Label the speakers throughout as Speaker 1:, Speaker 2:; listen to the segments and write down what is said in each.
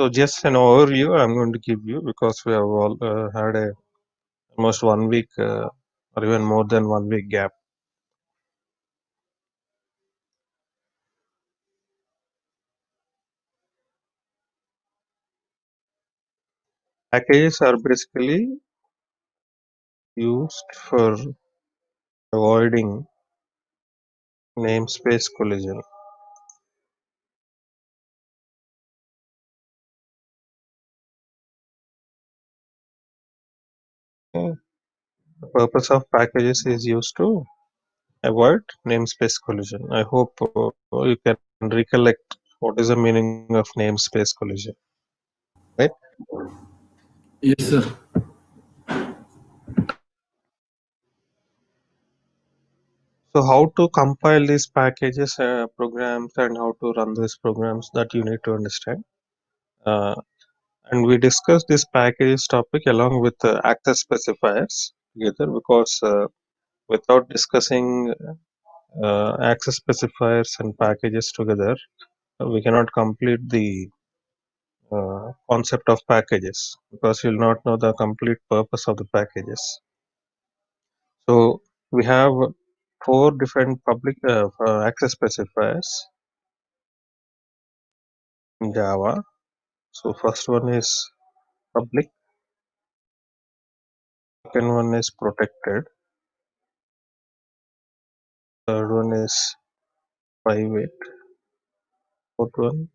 Speaker 1: So just an overview I'm going to give you because we have all had almost 1 week or even more than 1 week gap. Packages are basically used for avoiding namespace collision. Okay. The purpose of packages is used to avoid namespace collision. I hope you can recollect what is the meaning of namespace collision, right?
Speaker 2: Yes, sir.
Speaker 1: So how to compile these packages, programs, and how to run these programs, that you need to understand. Uh, and we discussed this packages topic along with access specifiers together because without discussing access specifiers and packages together, we cannot complete the concept of packages because you'll not know the complete purpose of the packages. So we have four different public access specifiers in Java. So first one is public, second one is protected, third one is private, fourth one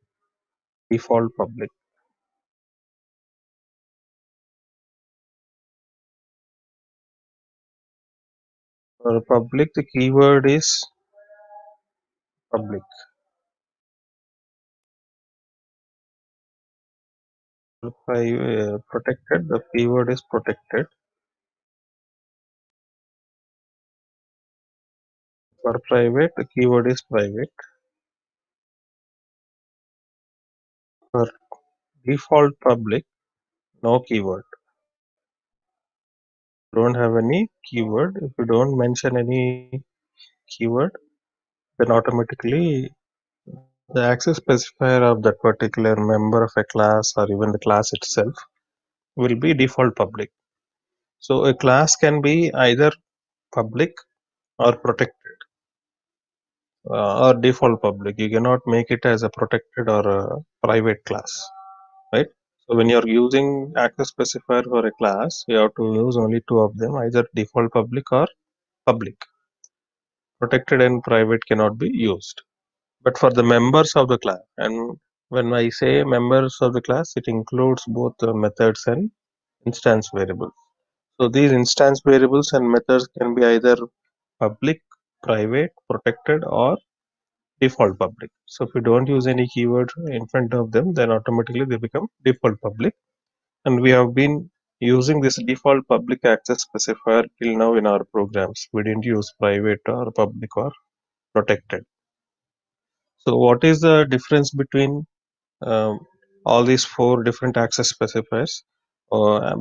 Speaker 1: default public. For public, the keyword is public. For protected, the keyword is protected. For private, the keyword is private. For default public, no keyword. Don't have any keyword. If you don't mention any keyword, then automatically the access specifier of that particular member of a class or even the class itself will be default public. So a class can be either public or protected or default public. You cannot make it as a protected or a private class, right? So when you're using access specifier for a class, you have to use only two of them, either default public or public. Protected and private cannot be used. But for the members of the class, and when I say members of the class, it includes both the methods and instance variables. So these instance variables and methods can be either public, private, protected, or default public. So if you don't use any keyword in front of them, then automatically they become default public. And we have been using this default public access specifier till now in our programs. We didn't use private or public or protected. So what is the difference between um, all these four different access specifiers?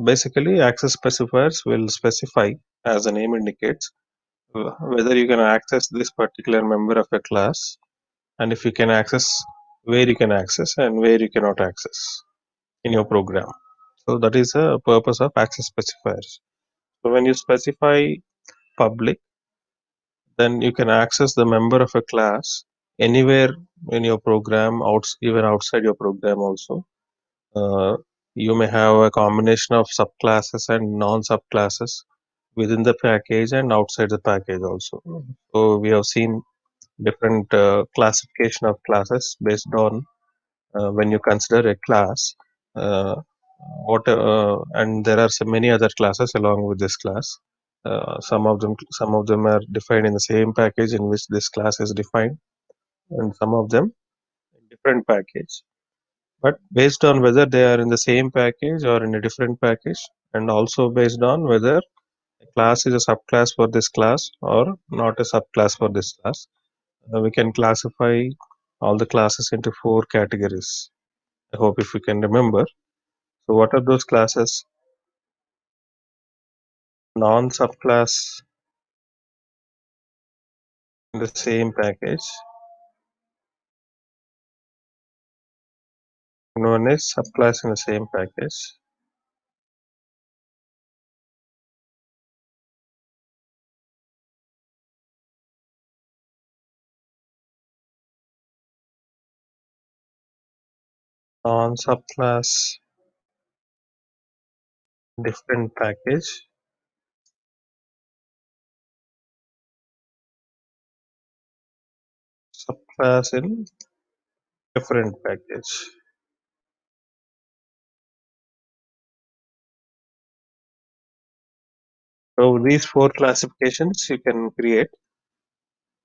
Speaker 1: Basically, access specifiers will specify, as the name indicates, whether you can access this particular member of a class, and if you can access, where you can access and where you cannot access in your program. So that is the purpose of access specifiers. So when you specify public, then you can access the member of a class anywhere in your program, even outside your program also. You may have a combination of subclasses and non-subclasses within the package and outside the package also. So we have seen different classification of classes based on when you consider a class. Uh, and there are so many other classes along with this class. Some of them are defined in the same package in which this class is defined, and some of them in different package. But based on whether they are in the same package or in a different package, and also based on whether a class is a subclass for this class or not a subclass for this class, we can classify all the classes into four categories. I hope if you can remember. So what are those classes? Non-subclass in the same package, and one is subclass in the same package. Non-subclass different package. Subclass in different package. So these four classifications you can create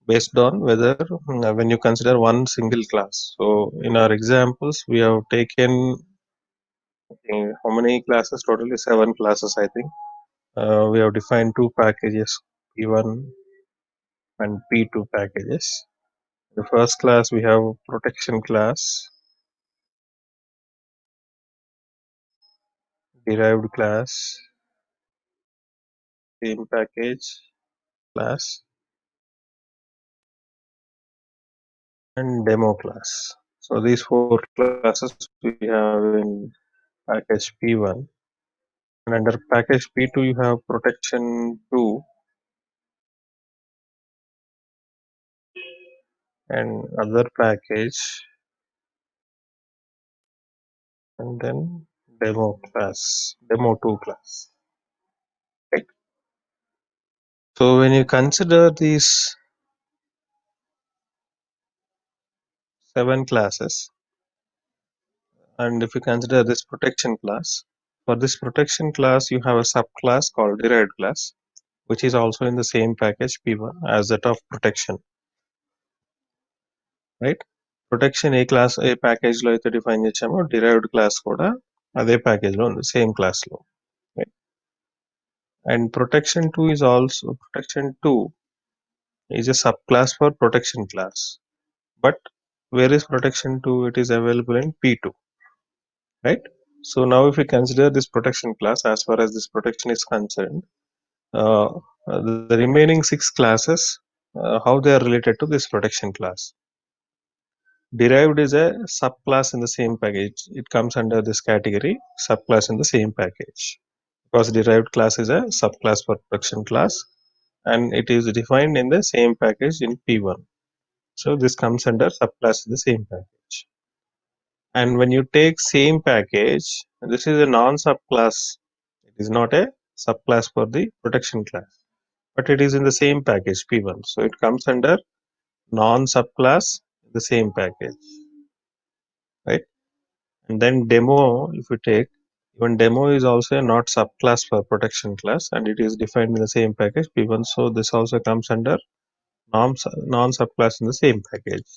Speaker 1: based on whether when you consider one single class. So in our examples, we have taken how many classes? Totally 7 classes, I think. We have defined two packages, P1 and P2 packages. The first class we have protection class, derived class, same package class, and demo class. So these four classes we have in package P1, and under package P2 you have protection 2 and other package, and then demo class, demo 2 class. Right. So when you consider these 7 classes, and if you consider this protection class, for this protection class you have a subclass called derived class, which is also in the same package P1 as that of protection, right? Protection A package లో అయితే define చేసామో derived class కూడా అదే package లో ఉంది, same class లో, right? And protection 2 is also protection 2 is a subclass for protection class, but where is protection 2? It is available in P2, right? So now if we consider this protection class, as far as this protection is concerned, uh, the remaining 6 classes, how they are related to this protection class. Derived is a subclass in the same package. It comes under this category, subclass in the same package, because derived class is a subclass for protection class and it is defined in the same package in P1. So this comes under subclass in the same package. And when you take same package, this is a non-subclass. It is not a subclass for the protection class, but it is in the same package P1. So it comes under non-subclass in the same package, right? And then demo, if you take, even demo is also a not subclass for protection class and it is defined in the same package P1. So this also comes under non-subclass in the same package.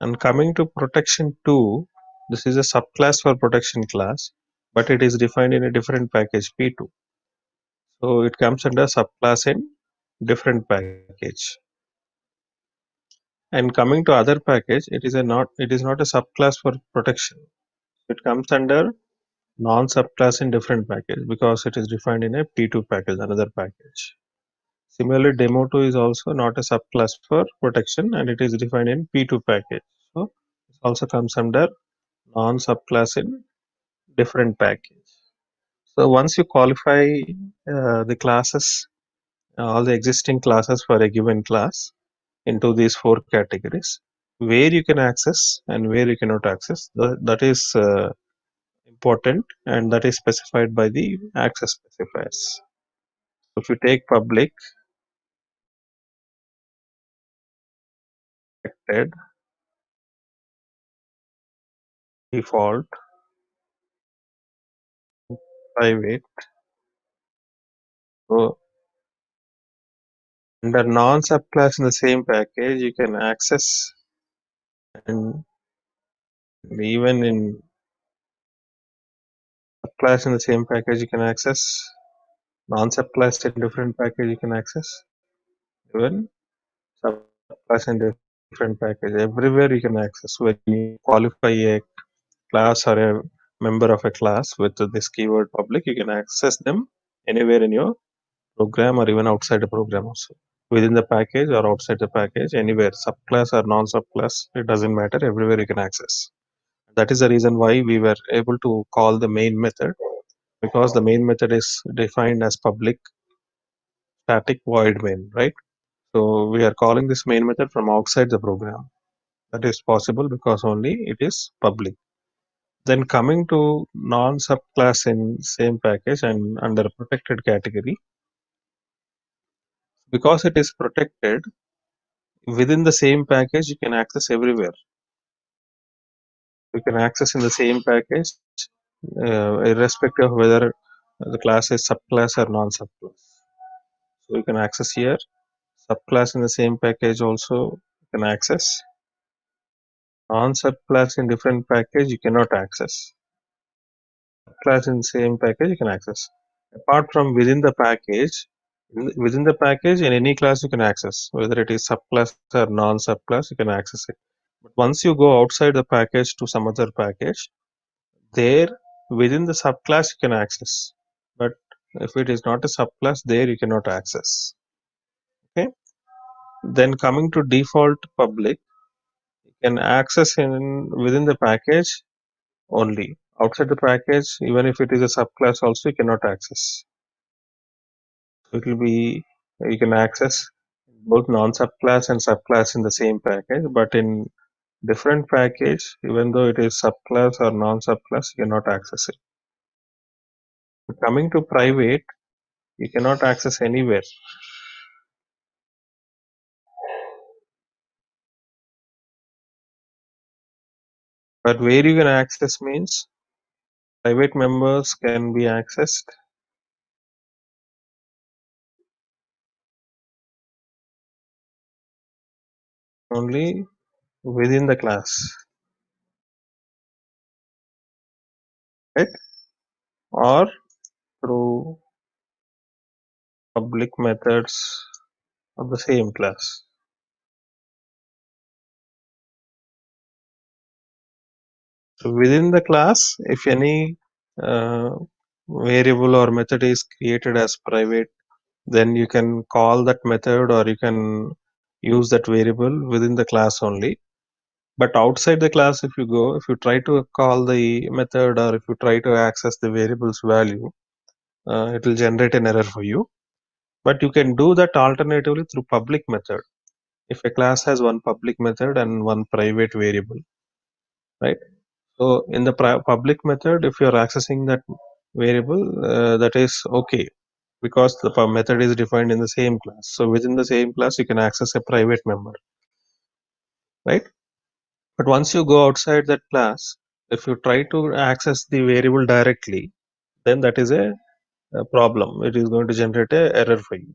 Speaker 1: And coming to protection 2, this is a subclass for protection class, but it is defined in a different package P2. So it comes under subclass in different package. And coming to other package, it is not a subclass for protection. It comes under non-subclass in different package because it is defined in a P2 package, another package. Similarly, demo 2 is also not a subclass for protection and it is defined in P2 package. So it also comes under non-subclass in different package. So once you qualify the classes, all the existing classes for a given class into these 4 categories, where you can access and where you cannot access, that is important, and that is specified by the access specifiers. So if you take public, protected, default, private, so under non-subclass in the same package you can access, and even in subclass in the same package you can access, non-subclass in different package you can access, even subclass in different package, everywhere you can access. So when you qualify a class or a member of a class with this keyword public, you can access them anywhere in your program or even outside the program also, within the package or outside the package, anywhere, subclass or non-subclass, it doesn't matter, everywhere you can access. That is the reason why we were able to call the main method, because the main method is defined as public static void main, right? So we are calling this main method from outside the program. That is possible because only it is public. Then coming to non-subclass in same package and under protected category, because it is protected, within the same package you can access everywhere. You can access in the same package, irrespective of whether the class is subclass or non-subclass. So you can access here, subclass in the same package also you can access. Non-subclass in different package you cannot access. Class in same package you can access. Apart from within the package in any class you can access, whether it is subclass or non-subclass, you can access it. But once you go outside the package to some other package, there within the subclass you can access. But if it is not a subclass, there you cannot access. Okay. Then coming to default public, you can access in within the package only. Outside the package, even if it is a subclass also, you cannot access. It will be, you can access both non-subclass and subclass in the same package, but in different package, even though it is subclass or non-subclass, you cannot access it. Coming to private, you cannot access anywhere. But where you can access means private members can be accessed only within the class, right? Or through public methods of the same class. So within the class, if any uh, variable or method is created as private, then you can call that method or you can use that variable within the class only. But outside the class, if you try to call the method or if you try to access the variable's value, it will generate an error for you. But you can do that alternatively through public method. If a class has one public method and one private variable, right? So in the public method, if you are accessing that variable, that is okay, because the method is defined in the same class. So within the same class, you can access a private member, right? But once you go outside that class, if you try to access the variable directly, then that is a problem. It is going to generate a error for you.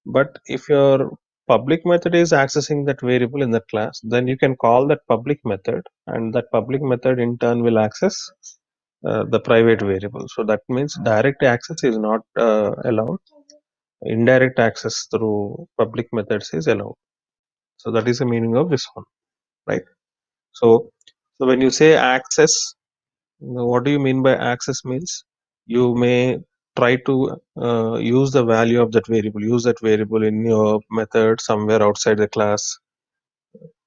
Speaker 1: But if your public method is accessing that variable in that class, then you can call that public method, and that public method in turn will access the private variable. So that means direct access is not allowed. Indirect access through public methods is allowed. So that is the meaning of this one, right? So when you say access, what do you mean by access? Means you may try to use the value of that variable, use that variable in your method somewhere outside the class,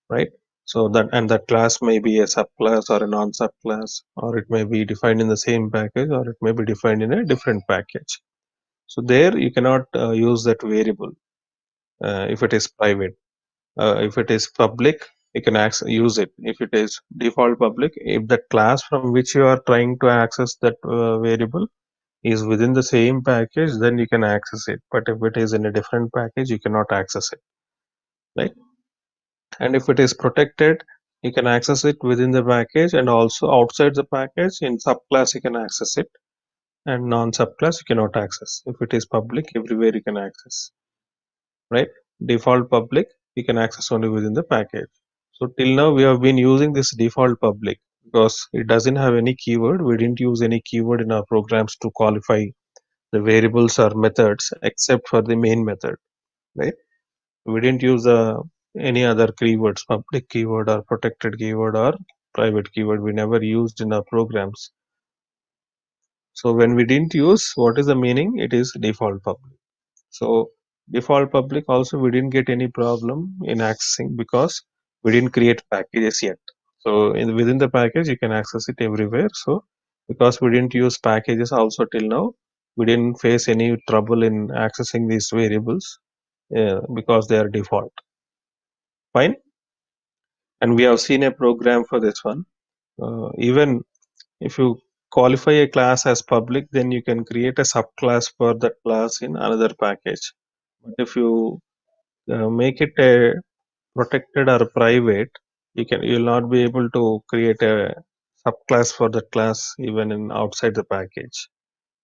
Speaker 1: right? So that class may be a subclass or a non-subclass, or it may be defined in the same package, or it may be defined in a different package. So there you cannot use that variable if it is private. If it is public, you can use it. If it is default public, if the class from which you are trying to access that variable is within the same package, then you can access it. But if it is in a different package, you cannot access it, right? And if it is protected, you can access it within the package and also outside the package. In subclass, you can access it, and non-subclass you cannot access. If it is public, everywhere you can access, right? Default public, you can access only within the package. So till now we have been using this default public because it doesn't have any keyword. We didn't use any keyword in our programs to qualify the variables or methods except for the main method, right? We didn't use any other keywords, public keyword or protected keyword or private keyword. We never used in our programs. So when we didn't use, what is the meaning? It is default public. So default public also we didn't get any problem in accessing because we didn't create packages yet. So within the package, you can access it everywhere. So because we didn't use packages also till now, we didn't face any trouble in accessing these variables because they are default. Fine. And we have seen a program for this one. Even if you qualify a class as public, then you can create a subclass for that class in another package. But if you make it a protected or private, you'll not be able to create a subclass for that class even in outside the package.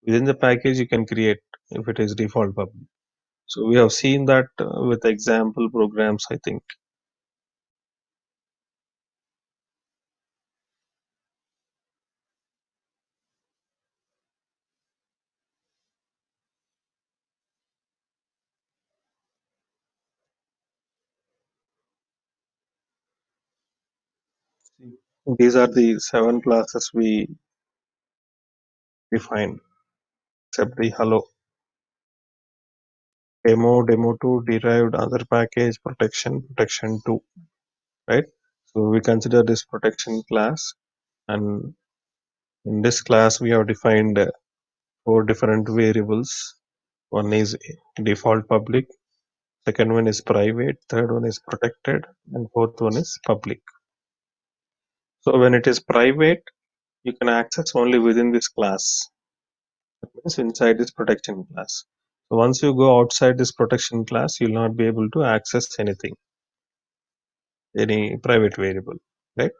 Speaker 1: Within the package, you can create if it is default public. So we have seen that with example programs, I think. These are the 7 classes we defined, except the hello. Demo2, derived, other package, protection2, right? So we consider this protection class, and in this class we have defined 4 different variables. One is default public, second one is private, third one is protected, and fourth one is public. So when it is private, you can access only within this class. That means inside this protection class. So once you go outside this protection class, you'll not be able to access anything, any private variable, right?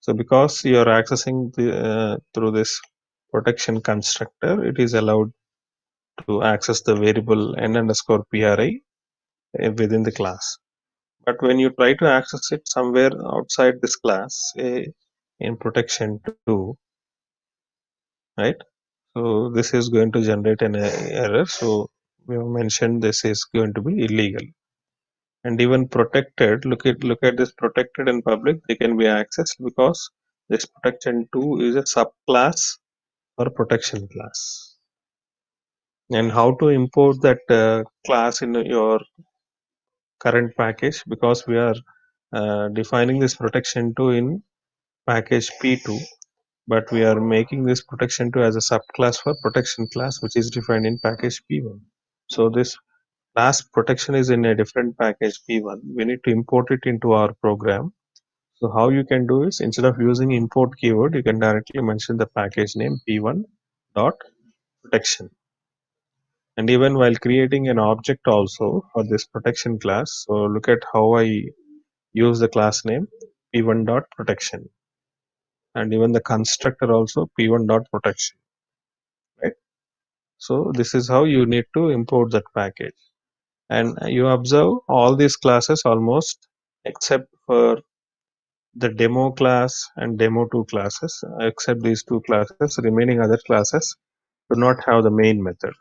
Speaker 1: So because you are accessing through this protection constructor, it is allowed to access the variable n underscore pri within the class. But when you try to access it somewhere outside this class, in protection 2, right? So this is going to generate an error. So we have mentioned this is going to be illegal. And even protected, look at this protected and public, they can be accessed because this protection 2 is a subclass or protection class. And how to import that class in your current package, because we are defining this protection 2 in package P2, but we are making this protection 2 as a subclass for protection class, which is defined in package P1. So this class protection is in a different package P1. We need to import it into our program. So how you can do is, instead of using import keyword, you can directly mention the package name P1 dot protection. And even while creating an object also for this protection class, so look at how I use the class name P1 dot protection, and even the constructor also P1 dot protection, right? So this is how you need to import that package. And you observe all these classes almost, except for the demo class and demo2 classes, except these 2 classes, remaining other classes do not have the main method.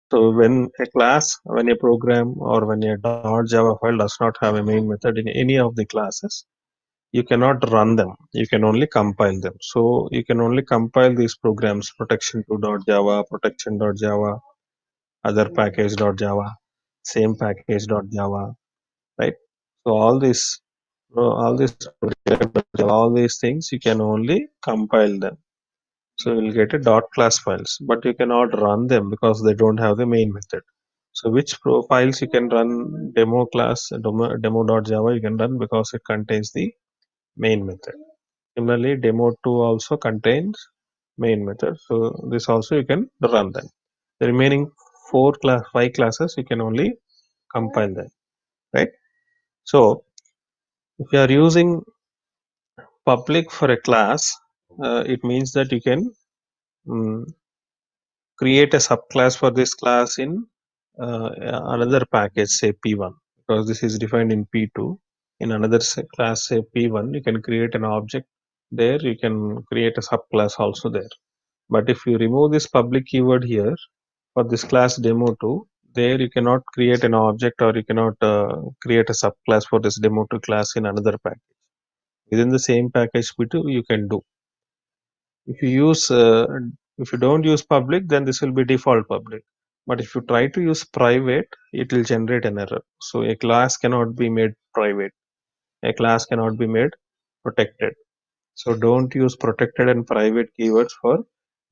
Speaker 1: So when a program, or when a .java file does not have a main method in any of the classes, you cannot run them. You can only compile them. So you can only compile these programs: protection2.java, protection.java, other package.java, same package.java, right? So all these things you can only compile them. So you'll get a .class files, but you cannot run them because they don't have the main method. So which files you can run? Demo class, demo.java you can run because it contains the main method. Similarly, demo2 also contains main method. So this also you can run them. The remaining 5 classes you can only compile them, right? So if you are using public for a class, it means that you can um, create a subclass for this class in another package, say P1, because this is defined in P2. In another class, say P1, you can create an object there. You can create a subclass also there. But if you remove this public keyword here for this class demo2, there you cannot create an object, or you cannot create a subclass for this demo2 class in another package. Within the same package P2, you can do. If you don't use public, then this will be default public. But if you try to use private, it will generate an error. So a class cannot be made private. A class cannot be made protected. So don't use protected and private keywords for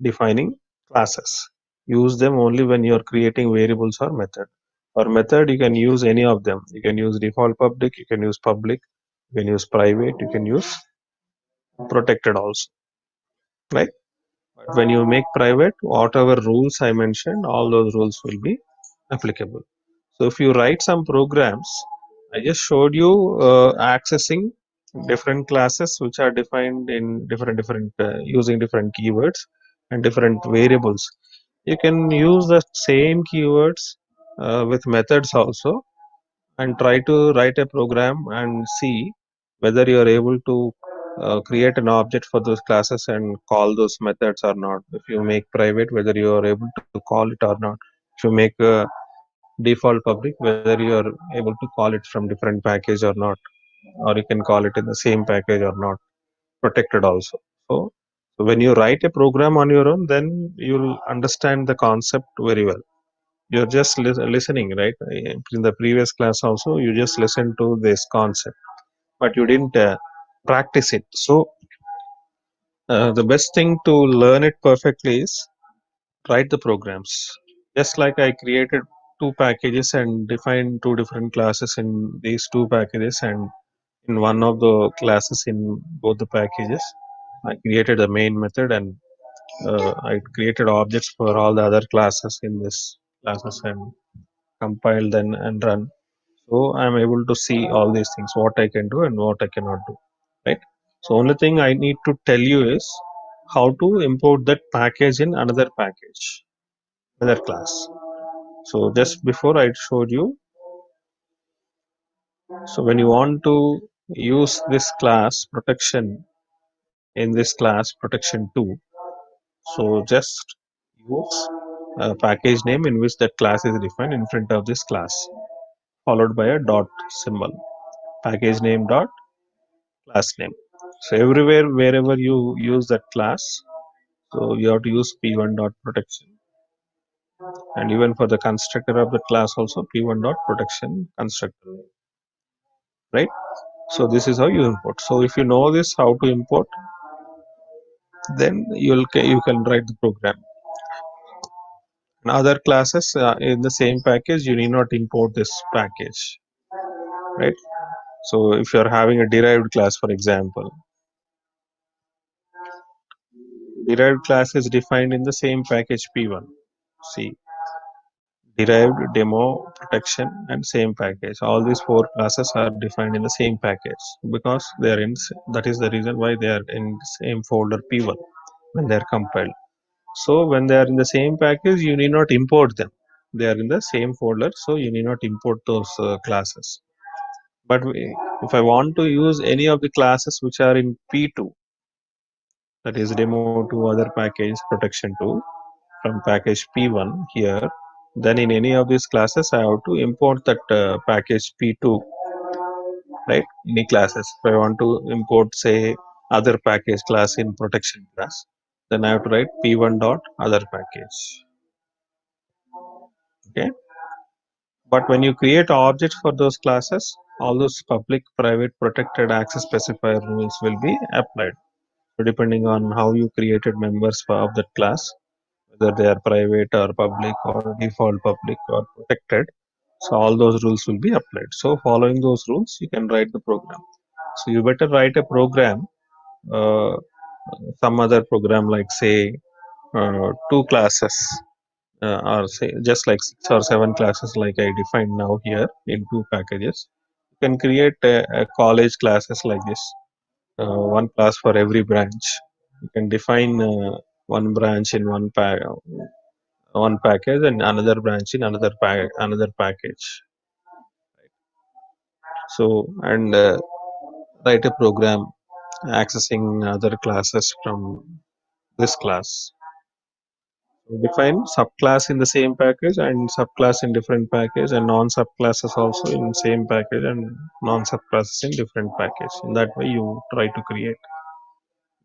Speaker 1: defining classes. Use them only when you're creating variables or method. For method, you can use any of them. You can use default public, you can use public, you can use private, you can use protected also, right? But when you make private, whatever rules I mentioned, all those rules will be applicable. So if you write some programs, I just showed you accessing different classes which are defined in different using different keywords and different variables. You can use the same keywords with methods also, and try to write a program and see whether you are able to create an object for those classes and call those methods or not. If you make private, whether you are able to call it or not. If you make default public, whether you are able to call it from different package or not, or you can call it in the same package or not. Protected also. So when you write a program on your own, then you'll understand the concept very well. You're just listening, right? In the previous class also, you just listened to this concept, but you didn't practice it. So the best thing to learn it perfectly is write the programs. Just like I created two packages and defined two different classes in these two packages, and in one of the classes in both the packages, I created a main method, and I created objects for all the other classes in this classes and compile then and run. So I'm able to see all these things, what I can do and what I cannot do, right? So only thing I need to tell you is how to import that package in another package, another class. So just before I showed you, so when you want to use this class protection in this class protection 2, so just use a package name in which that class is defined in front of this class, followed by a dot symbol, package name dot class name. So everywhere wherever you use that class, so you have to use p1 dot protection, and even for the constructor of the class also p1 dot protection constructor name, right? So this is how you import. So if you know this how to import, then you can write the program. In other classes in the same package, you need not import this package, right? So if you are having a derived class, for example, derived class is defined in the same package p1. See, derived, demo, protection, and same package. All these four classes are defined in the same package because they are in. That is the reason why they are in the same folder p1 when they are compiled. So when they are in the same package, you need not import them. They are in the same folder, so you need not import those classes. But if I want to use any of the classes which are in p2, that is demo 2, other package, protection 2, from package p1 here, then in any of these classes I have to import that package p2, right? Any classes. If I want to import, say, other package class in protection class, then I have to write p1 dot other package. Okay. But when you create objects for those classes, all those public, private, protected access specifier rules will be applied. So depending on how you created members of that class, whether they are private or public or default public or protected, so all those rules will be applied. So following those rules, you can write the program. So you better write a program, uh, some other program like say two classes, or say just like 6 or 7 classes like I defined now here in two packages. You can create a college classes like this, one class for every branch. You can define one branch in one package and another branch in another package. So and write a program accessing other classes from this class. So define subclass in the same package and subclass in different package, and non-subclasses also in same package and non-subclasses in different package. In that way you try to create.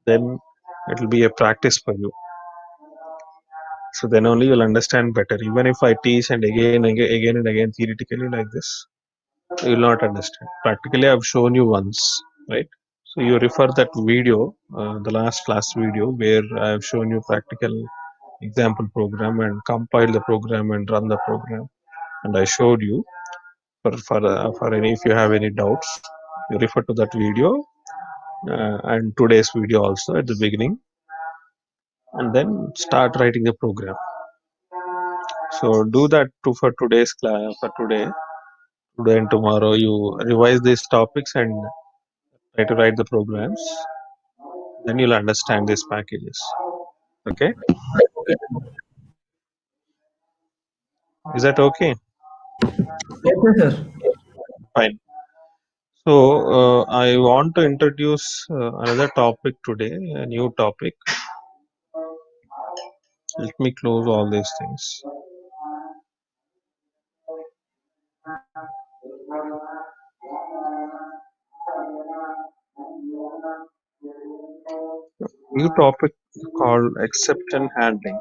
Speaker 1: Then it will be a practice for you. So then only you'll understand better. Even if I teach and again and again theoretically like this, you will not understand. Practically I've shown you once, right? So you refer that video, the last class video where I have shown you practical example program and compile the program and run the program, and I showed you for any, if you have any doubts, you refer to that video and today's video also at the beginning, and then start writing the program. So do that for today's class, for today and tomorrow. You revise these topics and try to write the programs. Then you'll understand these packages. Okay,
Speaker 2: Okay.
Speaker 1: is that okay?
Speaker 2: Okay, sir.
Speaker 1: Fine. So I want to introduce another topic today, a new topic. Let me close all these things. New topic called exception handling.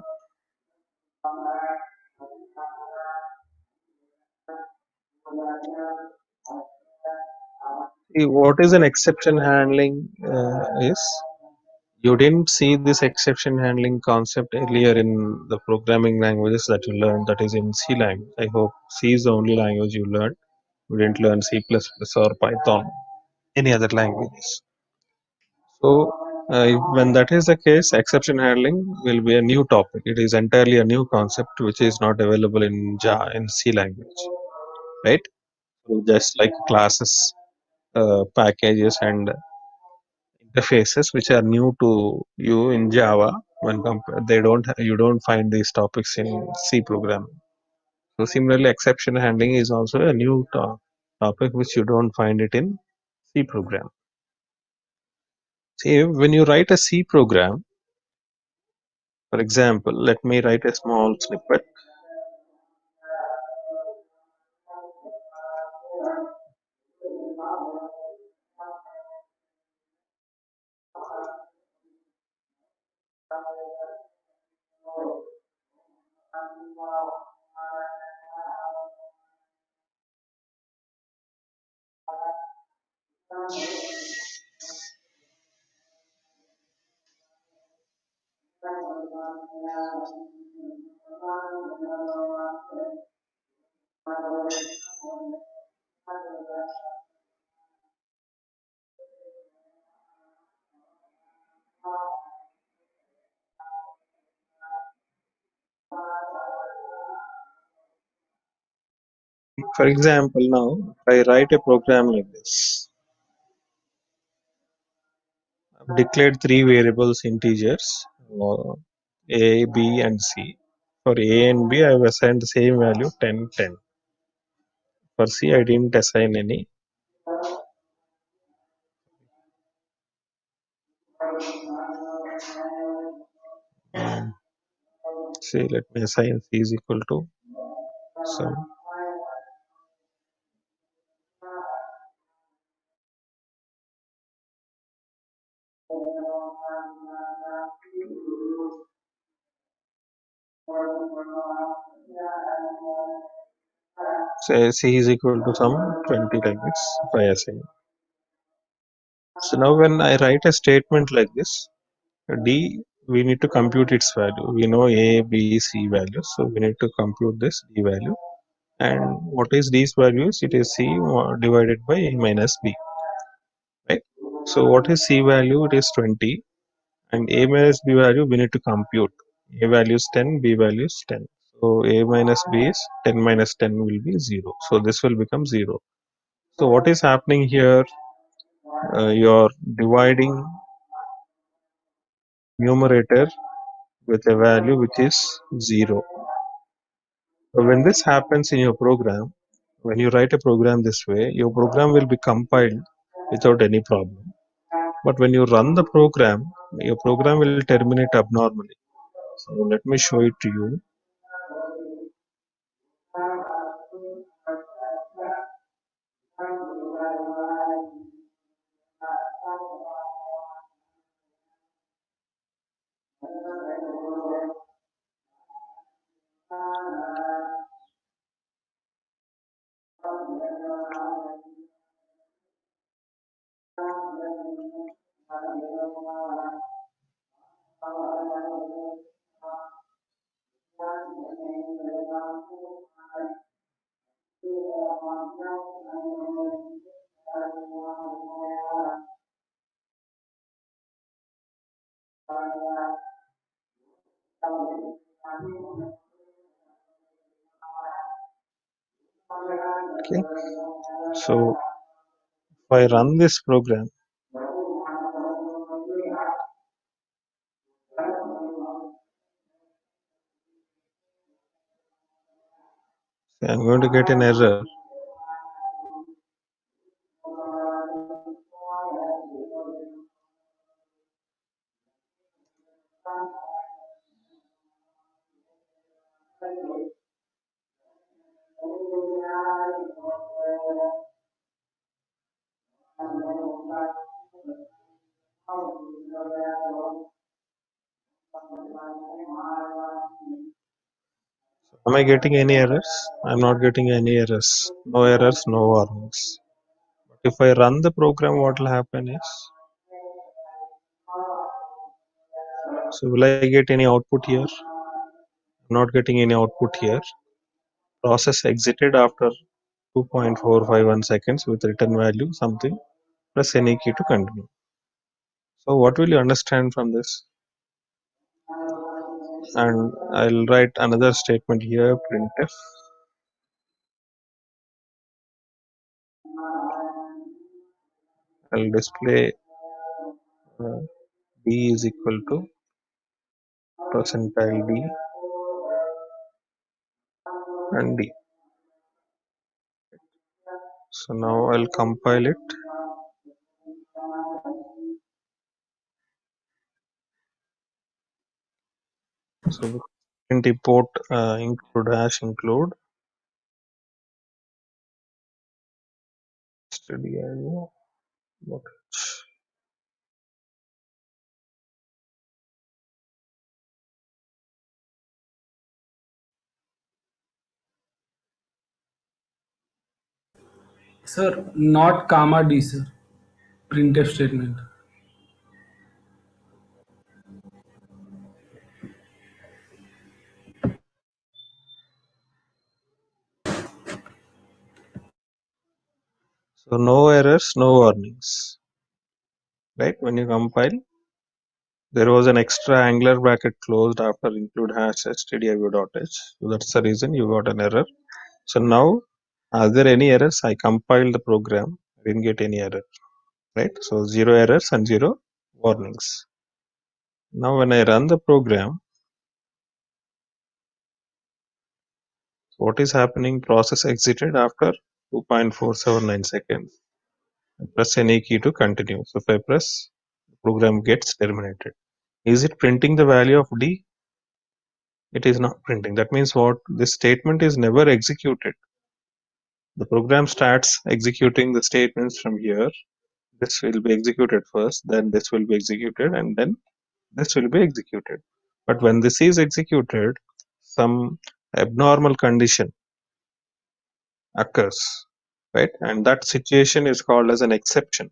Speaker 1: See, what is an exception handling is, you didn't see this exception handling concept earlier in the programming languages that you learned, that is in C language. I hope C is the only language you learned. You didn't learn C++ or Python, any other languages. So when that is the case, exception handling will be a new topic. It is entirely a new concept which is not available in Java, in C language, right? So just like classes, packages, and interfaces which are new to you in Java, when they don't, you don't find these topics in C programming. So similarly, exception handling is also a new topic which you don't find it in C program. See, when you write a C program, for example, let me write a small snippet. For example, now if I write a program like this, I've declared three variables, integers, a, b, and c. For a and b, I've assigned the same value, 10, 10. For c, I didn't assign any. Say, let me assign c is equal to some. Say c is equal to some 20, like this, if I assign. So now when I write a statement like this, d, we need to compute its value. We know a, b, c values, so we need to compute this d value. And what is these values? It is c divided by a minus b, right? So what is c value? It is 20, and a minus b value we need to compute. A value is 10, b value is 10. So a minus b is 10 minus 10 will be 0. So this will become 0. So what is happening here? You're dividing numerator with a value which is 0. So when this happens in your program, when you write a program this way, your program will be compiled without any problem. But when you run the program, your program will terminate abnormally. So let me show it to you. Okay. So if I run this program, I'm going to get an error. Am I getting any errors? I'm not getting any errors. No errors, no warnings. If I run the program, what will happen is, so will I get any output here? I'm not getting any output here. Process exited after 2.451 seconds with return value something. Press any key to continue. So what will you understand from this? And I'll write another statement here, printf. I'll display uh, d is equal to percentile d and d. So now I'll compile it. So the print import include hash include stdio.
Speaker 2: Sir, not comma D, sir. Printf statement.
Speaker 1: So no errors, no warnings. Right? When you compile, there was an extra angular bracket closed after include hash stdio.h. So that's the reason you got an error. So now, are there any errors? I compiled the program, I didn't get any error. Right? So 0 errors and 0 warnings. Now when I run the program, what is happening? Process exited after 2.479 seconds. I press any key to continue. So if I press, the program gets terminated. Is it printing the value of d? It is not printing. That means what? This statement is never executed. The program starts executing the statements from here. This will be executed first, then this will be executed, and then this will be executed. But when this is executed, some abnormal condition occurs, right? And that situation is called as an exception.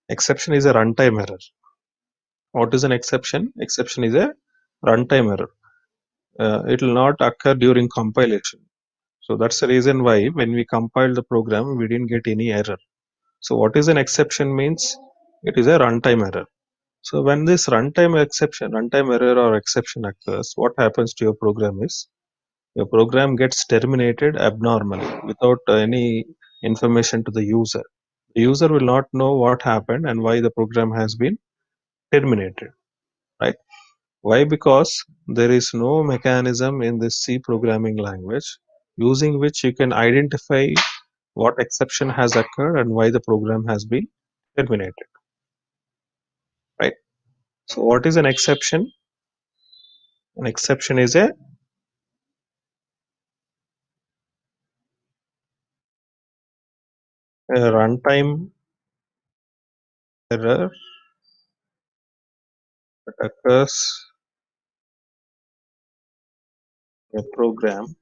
Speaker 1: Exception is a runtime error. What is an exception? Exception is a runtime error. It will not occur during compilation. So that's the reason why when we compiled the program, we didn't get any error. So what is an exception means? It is a runtime error. So when this runtime error or exception occurs, what happens to your program is your program gets terminated abnormally without any information to the user. The user will not know what happened and why the program has been terminated, right? Why? Because there is no mechanism in this C programming language using which you can identify what exception has occurred and why the program has been terminated, right? So what is an exception? An exception is a runtime error that occurs in a program,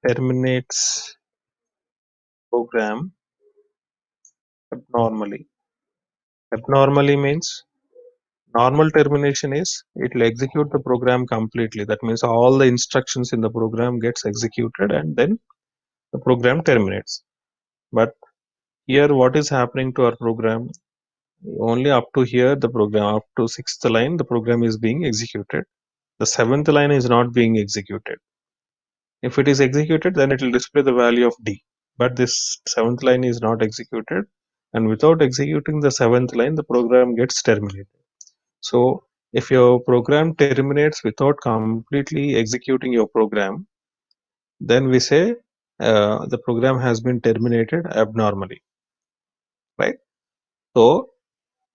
Speaker 1: terminates program abnormally. Abnormally means normal termination is it will execute the program completely. That means all the instructions in the program gets executed and then the program terminates. But here what is happening to our program? only up to here the program, up to sixth line, the program is being executed. The seventh line is not being executed. If it is executed, then it will display the value of D. But this seventh line is not executed, and without executing the seventh line, the program gets terminated. So if your program terminates without completely executing your program, then we say the program has been terminated abnormally, right? So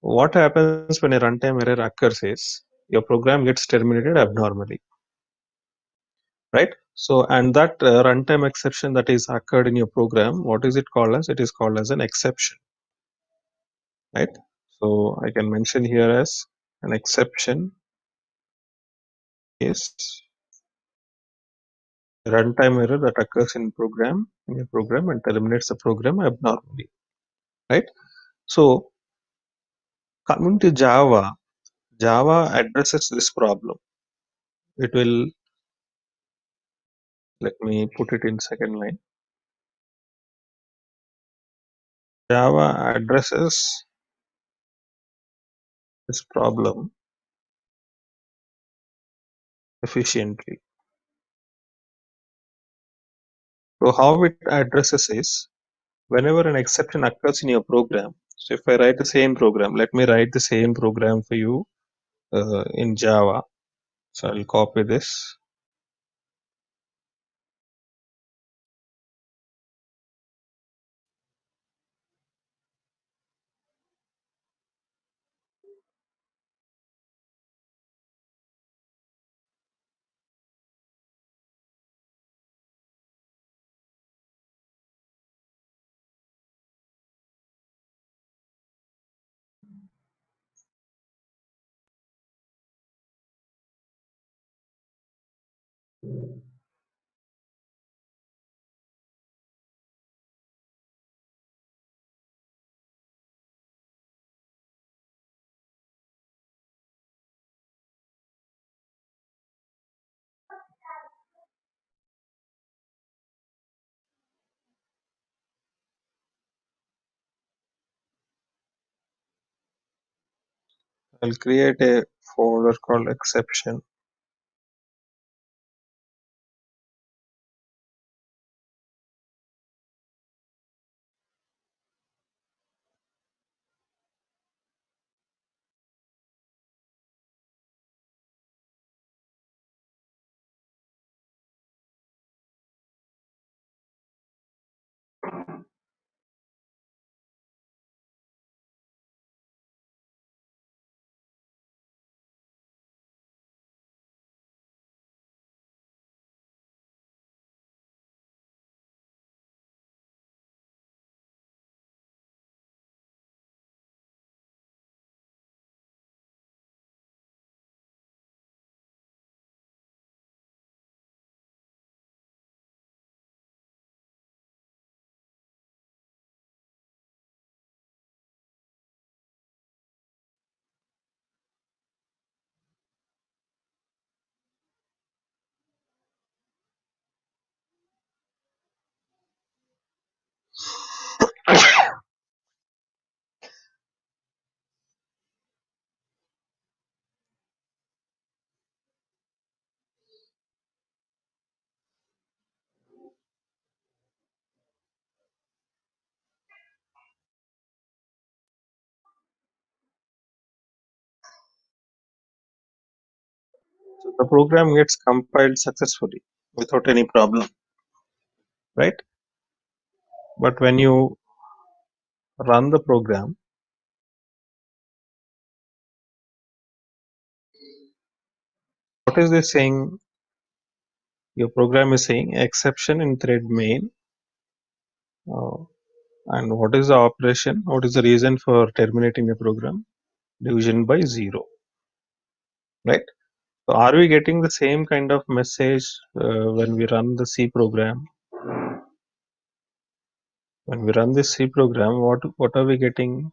Speaker 1: what happens when a runtime error occurs is your program gets terminated abnormally, right? So, and that runtime exception that is occurred in your program, what is it called as? It is called as an exception, right? So I can mention here as an exception is a runtime error that occurs in a program and terminates the program abnormally, right? So coming to Java, Java addresses this problem. It will, let me put it in second line. Java addresses this problem efficiently. So how it addresses is whenever an exception occurs in your program. So if I write the same program, let me write the same program for you in Java. So I'll copy this. I'll create a folder called exception. So the program gets compiled successfully without any problem, right? But when you run the program, what is this saying? Your program is saying exception in thread main. Uh, and what is the operation? What is the reason for terminating the program? Division by 0, right? So are we getting the same kind of message when we run the C program? When we run this C program, what are we getting?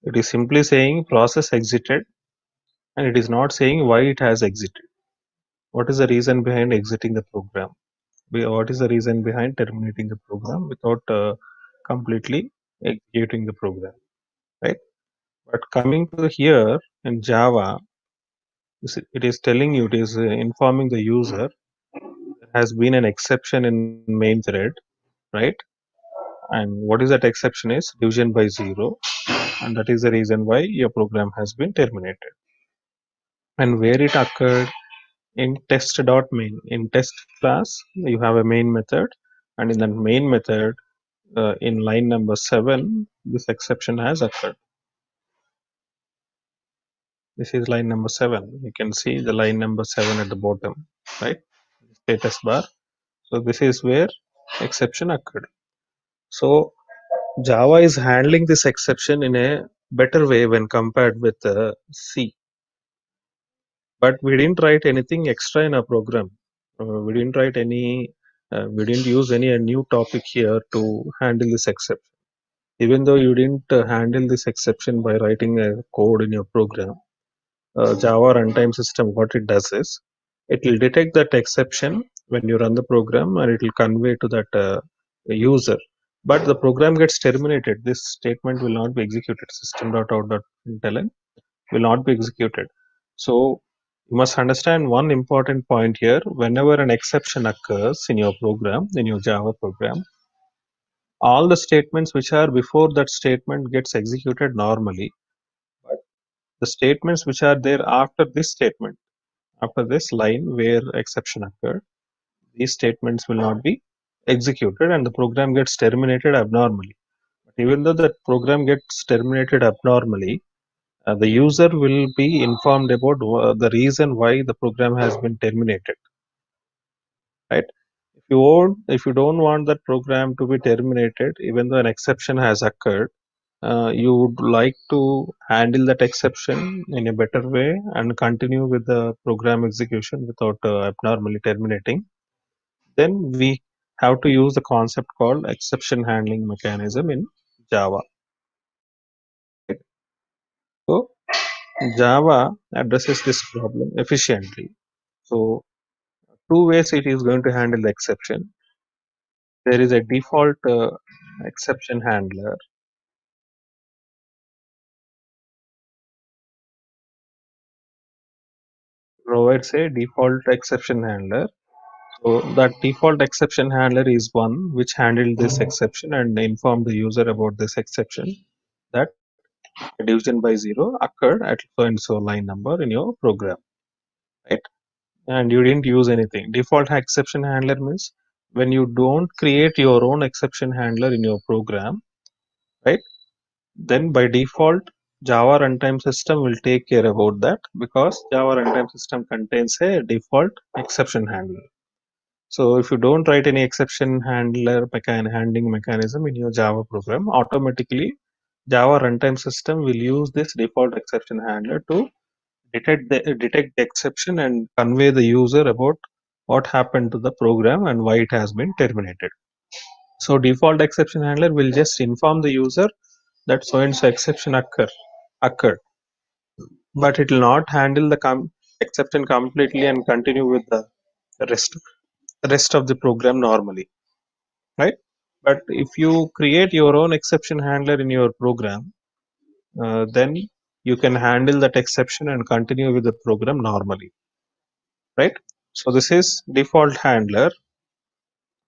Speaker 1: It is simply saying process exited, and it is not saying why it has exited. What is the reason behind exiting the program? What is the reason behind terminating the program without completely executing the program, right? But coming to here in Java, it is telling you, it is informing the user there has been an exception in main thread, right? And what is that exception is division by 0, and that is the reason why your program has been terminated. And where it occurred in test.main. In test class, you have a main method, and in that main method, in line number 7, this exception has occurred. This is line number 7. You can see the line number 7 at the bottom, right? Status bar. So this is where exception occurred. So Java is handling this exception in a better way when compared with C. But we didn't write anything extra in our program. We didn't write any. We didn't use any new topic here to handle this exception. Even though you didn't handle this exception by writing a code in your program, Java runtime system, what it does is, it will detect that exception when you run the program, and it will convey to that user. But the program gets terminated. This statement will not be executed. System.out.println will not be executed. So you must understand one important point here. Whenever an exception occurs in your program, in your Java program, all the statements which are before that statement gets executed normally. But the statements which are there after this statement, after this line where exception occurred, these statements will not be executed, and the program gets terminated abnormally. But even though the program gets terminated abnormally, the user will be informed about the reason why the program has been terminated, right? If you don't want that program to be terminated, even though an exception has occurred, you would like to handle that exception in a better way and continue with the program execution without abnormally terminating, then we have to use the concept called exception handling mechanism in Java. So Java addresses this problem efficiently. So two ways it is going to handle the exception. There is a default exception handler. Provides a default exception handler. So that default exception handler is one which handled this exception and informed the user about this exception, that division by 0 occurred at so and so line number in your program, right? And you didn't use anything. Default exception handler means when you don't create your own exception handler in your program, right? Then by default, Java runtime system will take care about that, because Java runtime system contains a default exception handler. So if you don't write any exception handling mechanism in your Java program, automatically Java runtime system will use this default exception handler to detect the exception and convey the user about what happened to the program and why it has been terminated. So default exception handler will just inform the user that so and so exception occurred, but it will not handle the exception completely and continue with the rest rest of the program normally, right? But if you create your own exception handler in your program, then you can handle that exception and continue with the program normally, right? So this is default handler.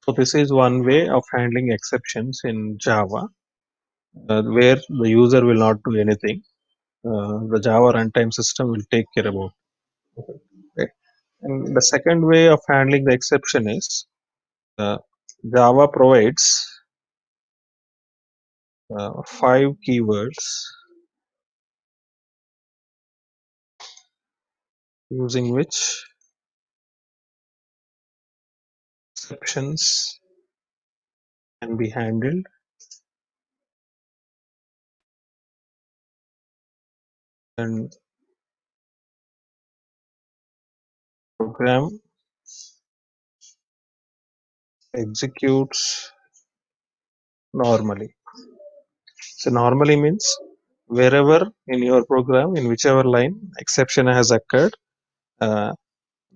Speaker 1: So this is one way of handling exceptions in Java, where the user will not do anything. The Java runtime system will take care about it, right? And the second way of handling the exception is, uh, Java provides 5 keywords using which exceptions can be handled, and program executes normally. So normally means wherever in your program, in whichever line exception has occurred, uh,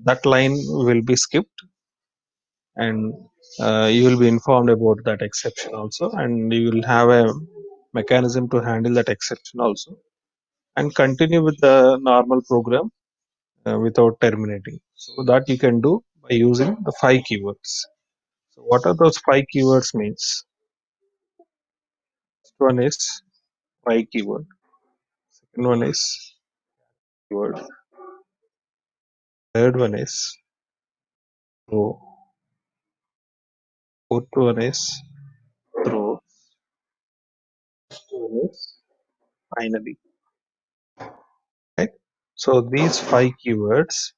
Speaker 1: that line will be skipped, and you will be informed about that exception also, and you will have a mechanism to handle that exception also, and continue with the normal program without terminating. So that you can do by using the 5 keywords. So what are those 5 keywords means? First one is try keyword. Second one is keyword. Third one is throw. Fourth one is throw. Fifth one is finally. Right. So these 5 keywords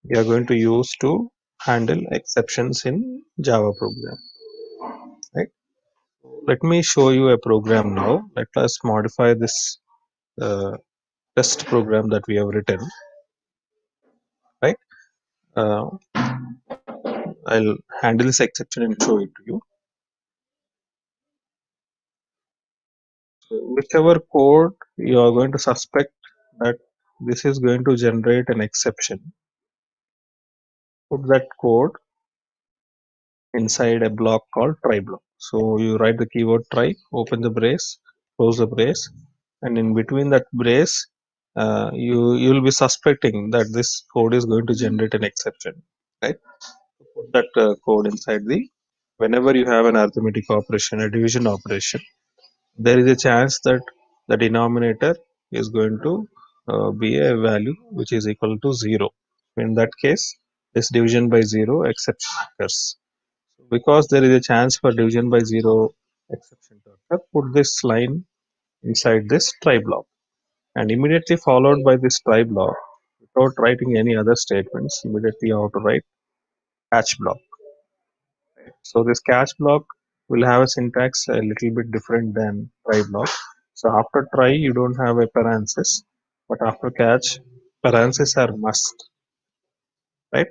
Speaker 1: we are going to use to handle exceptions in Java program. Right. Let me show you a program now. Let us modify this uh, test program that we have written. Right. Uh, I'll handle this exception and show it to you. So whichever code you are going to suspect that this is going to generate an exception, put that code inside a block called try block. So you write the keyword try, open the brace, close the brace, and in between that brace, you'll be suspecting that this code is going to generate an exception, right? Put that code inside the. Whenever you have an arithmetic operation, a division operation, there is a chance that the denominator is going to be a value which is equal to 0. In that case, this division by 0 exception occurs. Because there is a chance for division by 0 exception to occur, put this line inside this try block, and immediately followed by this try block, without writing any other statements, immediately you have to write catch block. So this catch block will have a syntax a little bit different than try block. So after try you don't have a parenthesis, but after catch parentheses are must, right?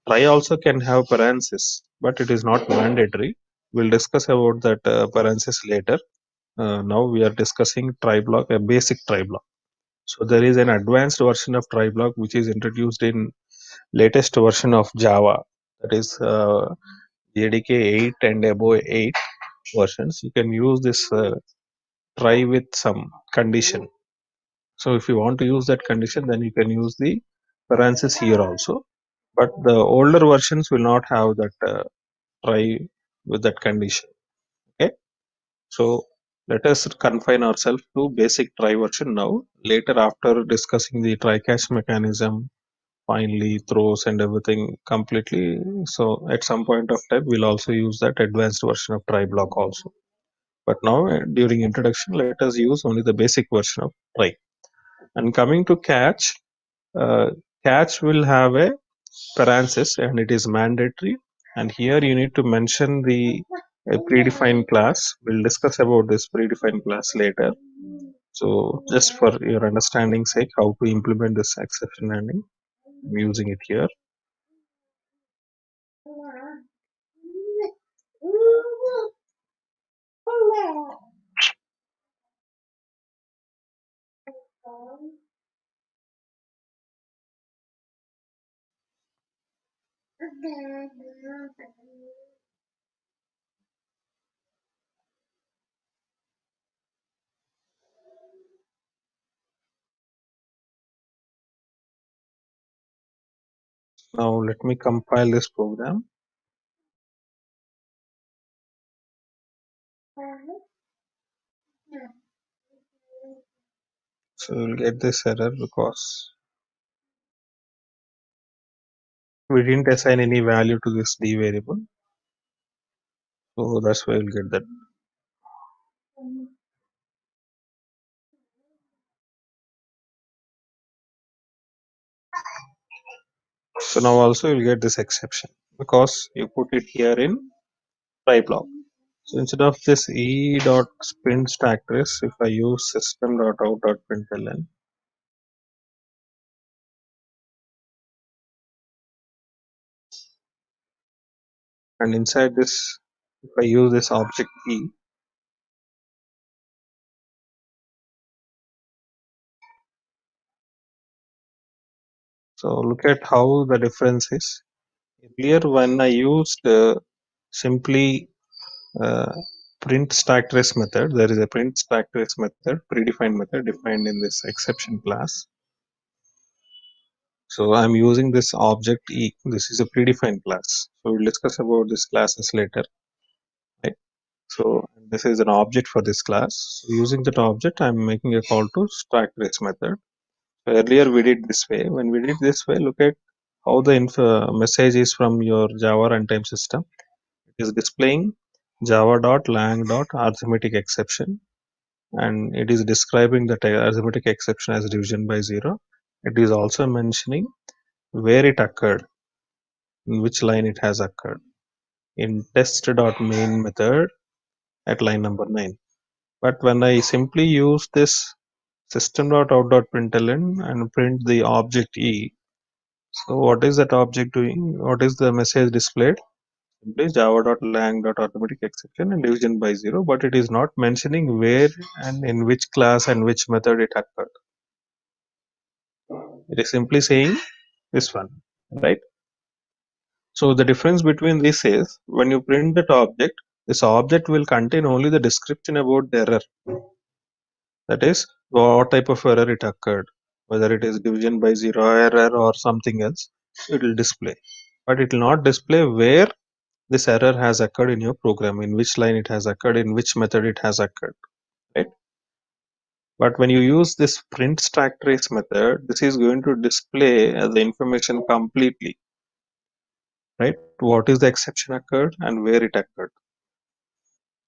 Speaker 1: Try also can have parenthesis, but it is not mandatory. We'll discuss about that parenthesis later. Now we are discussing try block, a basic try block. So there is an advanced version of try block which is introduced in latest version of Java, that is JDK 8 and above 8 versions. You can use this try with some condition. So if you want to use that condition, then you can use the parenthesis here also. But the older versions will not have that try with that condition. Okay. So let us confine ourselves to basic try version now. Later, after discussing the try catch mechanism, finally throws and everything completely. So at some point of time, we'll also use that advanced version of try block also. But now during introduction, let us use only the basic version of try. And coming to catch, uh, catch will have a parenthesis and it is mandatory. And here you need to mention the predefined class. We'll discuss about this predefined class later. So just for your understanding sake, how to implement this exception handling, I'm using it here. Now let me compile this program. So you'll get this error because we didn't assign any value to this d variable. So that's why you'll get that. So now also you'll get this exception because you put it here in try block. So instead of this e dot sprint stack trace, if I use system dot out dot println, and inside this, if I use this object e, so look at how the difference is. Earlier, when I used simply print stack trace method, there is a print stack trace method, predefined method defined in this exception class. So I'm using this object E. This is a predefined class. So we'll discuss about this classes later. Right? So this is an object for this class. Using that object, I'm making a call to stack trace method. So earlier we did this way. When we did this way, look at how the message is from your Java runtime system. It is displaying java.lang.arithmetic exception, and it is describing the arithmetic exception as division by 0. It is also mentioning where it occurred, in which line it has occurred, in test.main method at line number 9. But when I simply use this system.out.println and print the object E, so what is that object doing? What is the message displayed? Simply java.lang.arithmetic exception and division by 0, but it is not mentioning where and in which class and which method it occurred. It is simply saying this one, right? So the difference between this is when you print that object, this object will contain only the description about the error. That is, what type of error it occurred, whether it is division by 0 error or something else, it will display. But it will not display where this error has occurred in your program, in which line it has occurred, in which method it has occurred, right? But when you use this print stack trace method, this is going to display the information completely, right? What is the exception occurred and where it occurred.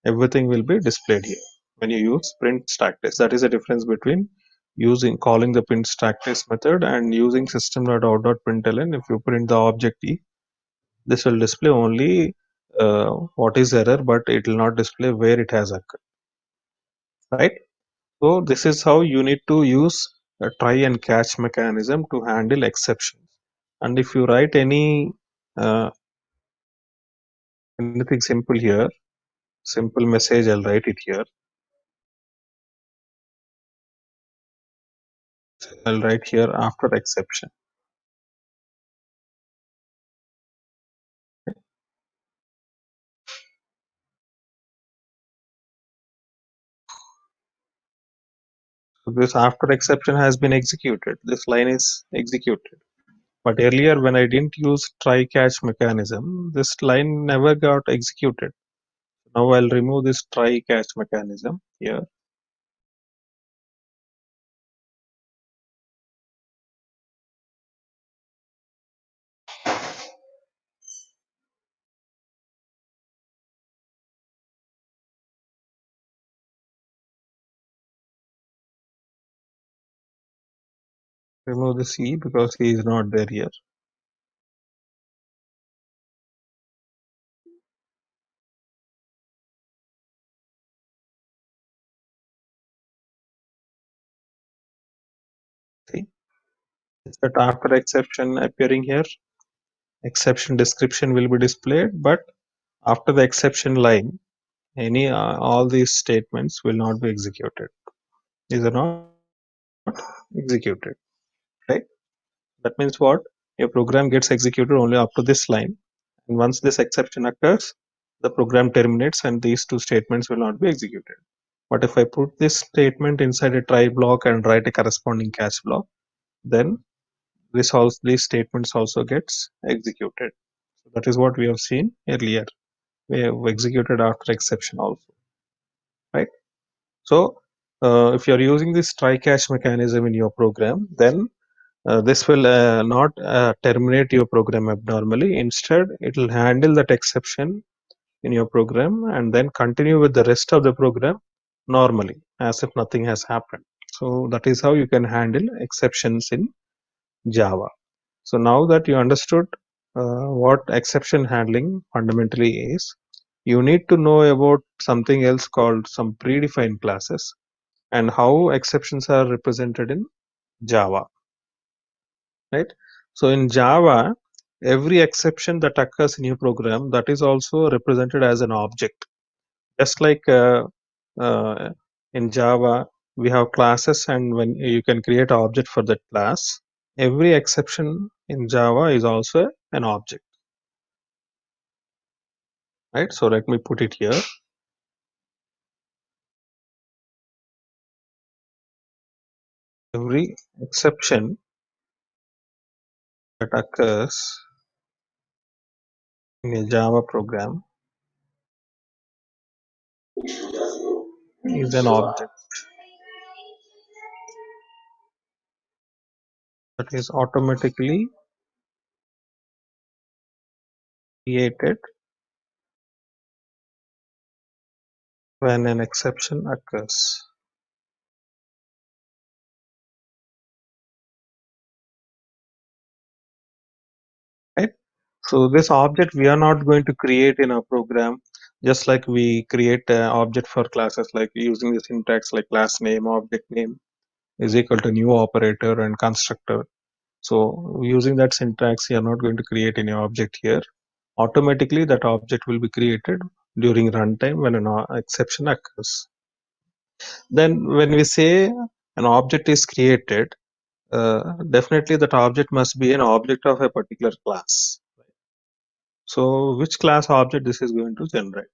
Speaker 1: Everything will be displayed here when you use print stack trace. That is the difference between calling the print stack trace method and using system.out.println. If you print the object E, this will display only what is error, but it will not display where it has occurred, right? So this is how you need to use a try and catch mechanism to handle exceptions. And if you write anything simple here, simple message, I'll write it here. I'll write here after exception. So this after exception has been executed. This line is executed. But earlier when I didn't use try catch mechanism, this line never got executed. Now I'll remove this try catch mechanism here. Remove the C because he is not there here. See, it's that after exception appearing here, exception description will be displayed, but after the exception line, all these statements will not be executed. These are not executed, right? That means what? Your program gets executed only up to this line, and once this exception occurs, the program terminates and these two statements will not be executed. But if I put this statement inside a try block and write a corresponding catch block, then these statements also gets executed. So that is what we have seen earlier. We have executed after exception also, right? So if you are using this try catch mechanism in your program, then this will not terminate your program abnormally. Instead, it will handle that exception in your program and then continue with the rest of the program normally as if nothing has happened. So that is how you can handle exceptions in Java. So now that you understood what exception handling fundamentally is, you need to know about something else called some predefined classes and how exceptions are represented in Java, right? So in Java, every exception that occurs in your program, that is also represented as an object. Just like uh, in Java, we have classes, and when you can create an object for that class, every exception in Java is also an object. right? So let me put it here. Every exception that occurs in a Java program is an object that is automatically created when an exception occurs. Right? So this object we are not going to create in our program, just like we create an object for classes, like using the syntax like class name, object name is equal to new operator and constructor. So using that syntax, you are not going to create any object here. Automatically, that object will be created during runtime when an exception occurs. Then, when we say an object is created, definitely that object must be an object of a particular class. So, which class object this is going to generate?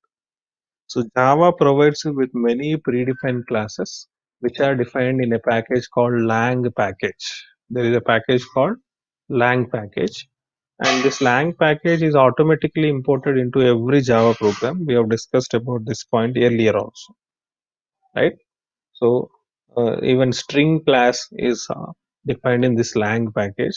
Speaker 1: So, Java provides you with many predefined classes which are defined in a package called lang package. There is a package called lang package, and this lang package is automatically imported into every Java program. We have discussed about this point earlier also, right? So even string class is defined in this lang package,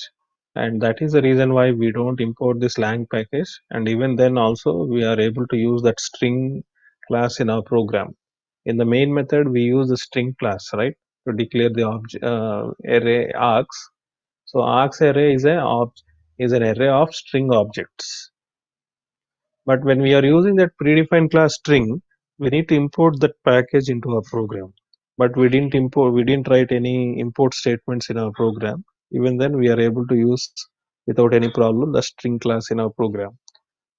Speaker 1: and that is the reason why we don't import this lang package. And even then also we are able to use that string class in our program. In the main method, we use the string class, right, to declare the array args. So args array is an array of string objects. But when we are using that predefined class string, we need to import that package into our program. But we didn't write any import statements in our program. Even then, we are able to use without any problem the string class in our program.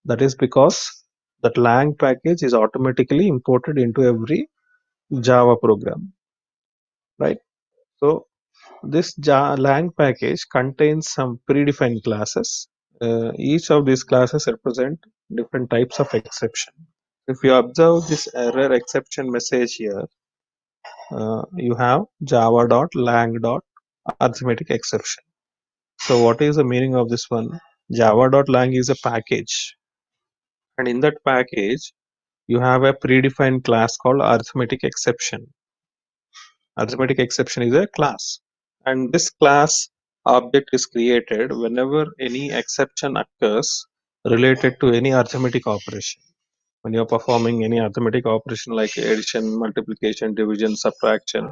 Speaker 1: That is because that lang package is automatically imported into every Java program, right? So this lang package contains some predefined classes. Each of these classes represent different types of exception. If you observe this error exception message here, you have java.lang.arithmetic exception. So what is the meaning of this one? Java.lang is a package, and in that package you have a predefined class called arithmetic exception. Arithmetic exception is a class, and this class object is created whenever any exception occurs related to any arithmetic operation. When you're performing any arithmetic operation like addition, multiplication, division, subtraction,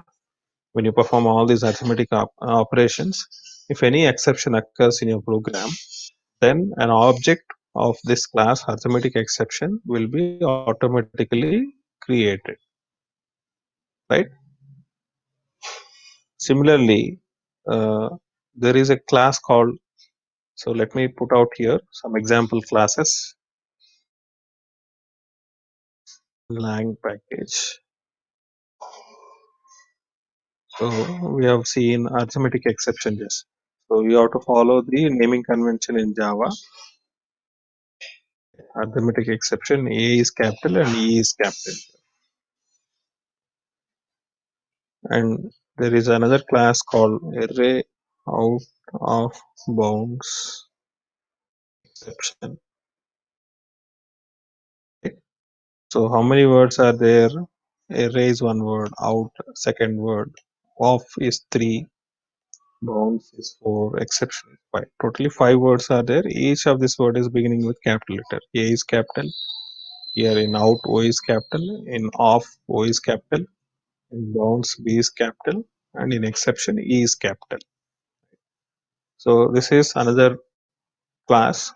Speaker 1: when you perform all these arithmetic operations, if any exception occurs in your program, then an object of this class arithmetic exception will be automatically created, right? Similarly, there is a class called, so let me put out here some example classes. Lang package. So we have seen arithmetic exception, yes. So you have to follow the naming convention in Java. Arithmetic exception, A is capital and E is capital. And there is another class called array out of bounds exception. Okay. So how many words are there? Array is one word, out second word, off is three, bounds is four, exception is five. Totally five words are there. Each of this word is beginning with capital letter. A is capital. Here in out O is capital. In off O is capital. In bounds B is capital. And in exception E is capital. So this is another class,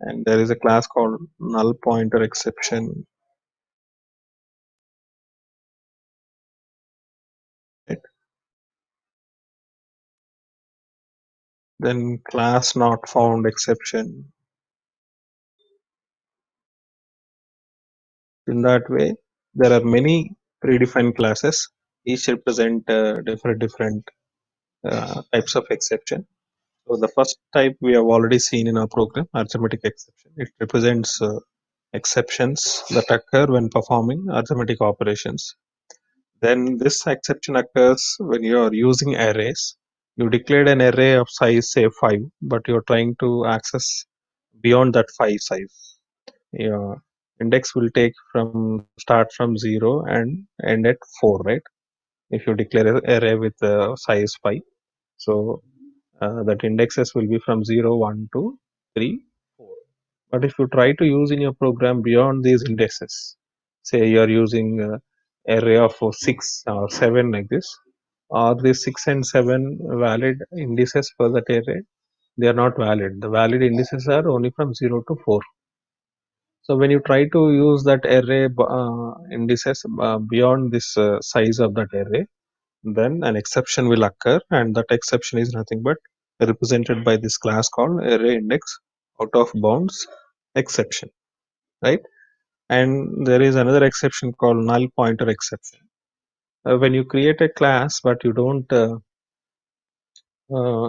Speaker 1: and there is a class called null pointer exception. Right? Then class not found exception. In that way, there are many predefined classes. Each represent different types of exception. So the first type we have already seen in our program, arithmetic exception. It represents exceptions that occur when performing arithmetic operations. Then this exception occurs when you are using arrays. You declared an array of size say 5, but you're trying to access beyond that 5 size. Your index will take from start from 0 and end at 4, right? If you declare an array with size 5. So that indexes will be from 0, 1, 2, 3, 4. But if you try to use in your program beyond these indexes, say you are using array of 6 or 7 like this, are these 6 and 7 valid indices for that array? They are not valid. The valid indices are only from 0 to 4. So when you try to use that array indices beyond this size of that array, then an exception will occur, and that exception is nothing but represented by this class called array index out of bounds exception, right? And there is another exception called null pointer exception. When you create a class but you don't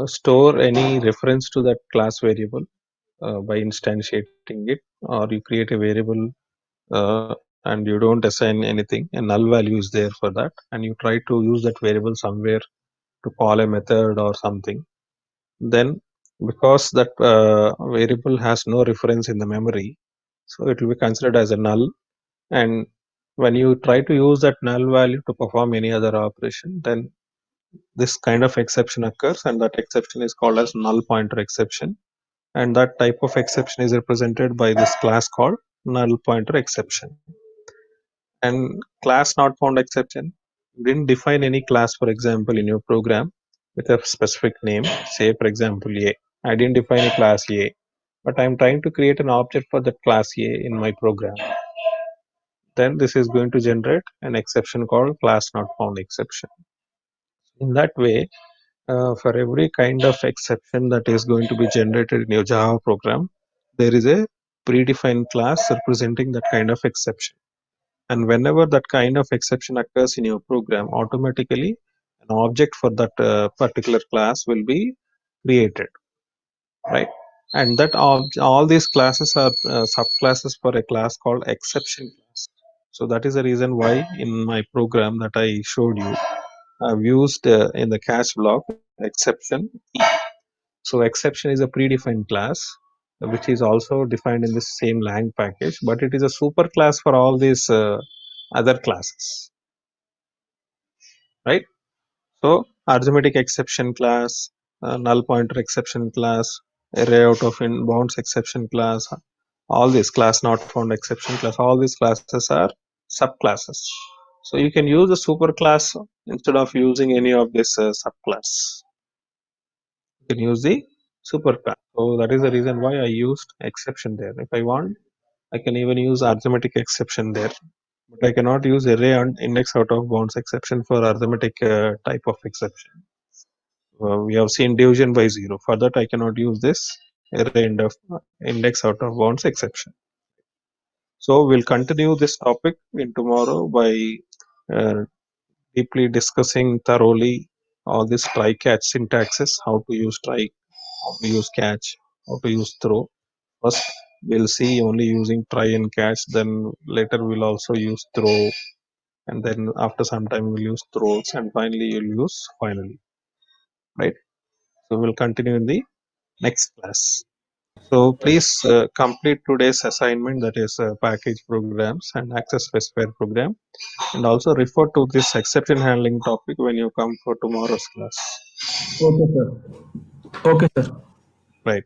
Speaker 1: store any reference to that class variable by instantiating it, or you create a variable and you don't assign anything, a null value is there for that, and you try to use that variable somewhere to call a method or something, then because that variable has no reference in the memory, so it will be considered as a null. And when you try to use that null value to perform any other operation, then this kind of exception occurs, and that exception is called as null pointer exception, and that type of exception is represented by this class called null pointer exception. And class not found exception, you didn't define any class, for example, in your program with a specific name, say for example A. I didn't define a class A, but I'm trying to create an object for that class A in my program. Then this is going to generate an exception called class not found exception. In that way, for every kind of exception that is going to be generated in your Java program, there is a predefined class representing that kind of exception. And whenever that kind of exception occurs in your program, automatically an object for that particular class will be created, right? And that all these classes are subclasses for a class called exception class. So that is the reason why in my program that I showed you, I've used in the catch block exception. So exception is a predefined class which is also defined in the same lang package, but it is a super class for all these other classes, right? So arithmetic exception class, null pointer exception class, array out of in bounds exception class, all these class not found exception class, all these classes are subclasses. So you can use a super class instead of using any of this subclass. You can use the super class. So that is the reason why I used exception there. If I want, I can even use arithmetic exception there, but I cannot use array and index out of bounds exception for arithmetic type of exception. We have seen division by 0. For that, I cannot use this array index out of bounds exception. So we'll continue this topic in tomorrow by uh, deeply discussing thoroughly all this try catch syntaxes, how to use try, how to use catch, how to use throw. First, we'll see only using try and catch, then later we'll also use throw, and then after some time we'll use throws, and finally you'll use finally, right? So we'll continue in the next class. So please complete today's assignment, that is package programs and access specifier program, and also refer to this exception handling topic when you come for tomorrow's class.
Speaker 2: Okay, sir. Okay, sir.
Speaker 1: Right.